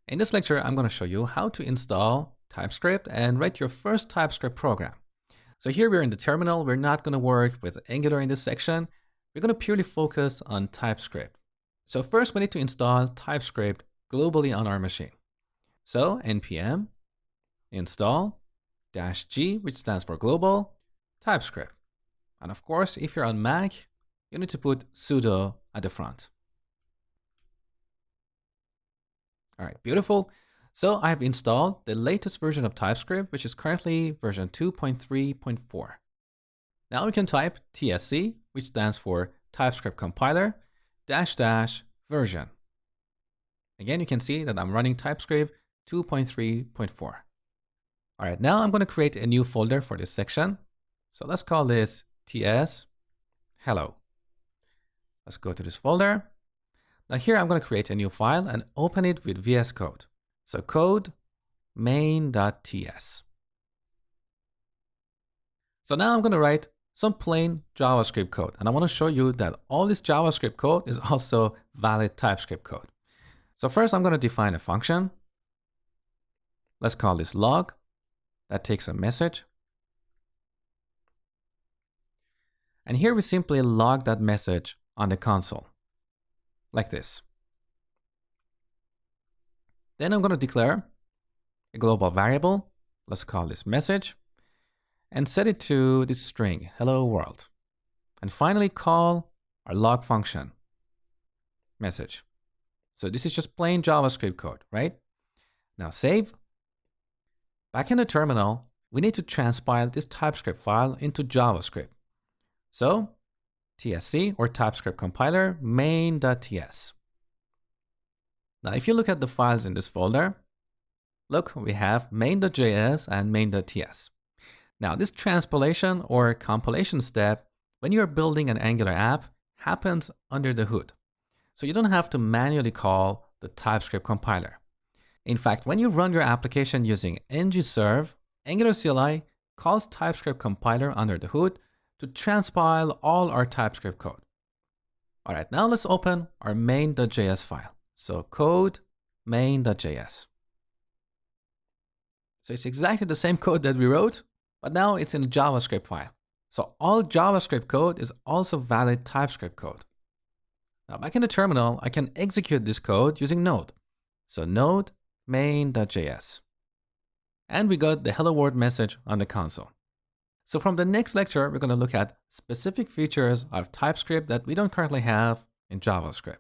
In this lecture, I'm going to show you how to install TypeScript and write your first TypeScript program. So here we're in the terminal. We're not going to work with Angular in this section. We're going to purely focus on TypeScript. So first we need to install TypeScript globally on our machine. So npm install -g, which stands for global, TypeScript. And of course, if you're on Mac, you need to put sudo at the front. All right, beautiful. So I've installed the latest version of TypeScript, which is currently version 2.3.4. Now we can type tsc, which stands for TypeScript compiler -- version. Again, you can see that I'm running TypeScript 2.3.4. All right, now I'm going to create a new folder for this section. So let's call this ts hello. Let's go to this folder. Now here I'm going to create a new file and open it with VS Code. So code main.ts. So now I'm going to write some plain JavaScript code. And I want to show you that all this JavaScript code is also valid TypeScript code. So first I'm going to define a function. Let's call this log. That takes a message. And here we simply log that message on the console, like this. Then I'm going to declare a global variable. Let's call this message and set it to this string, hello world. And finally call our log function, message. So this is just plain JavaScript code, right? Now save. Back in the terminal, we need to transpile this TypeScript file into JavaScript. So tsc, or TypeScript compiler main.ts. Now, if you look at the files in this folder, look, we have main.js and main.ts. Now, this transpilation or compilation step, when you're building an Angular app, happens under the hood. So you don't have to manually call the TypeScript compiler. In fact, when you run your application using ng-serve, Angular CLI calls TypeScript compiler under the hood to transpile all our TypeScript code. All right, now let's open our main.js file. So code main.js. So it's exactly the same code that we wrote, but now it's in a JavaScript file. So all JavaScript code is also valid TypeScript code. Now back in the terminal, I can execute this code using Node. So Node main.js. And we got the hello world message on the console. So from the next lecture, we're going to look at specific features of TypeScript that we don't currently have in JavaScript.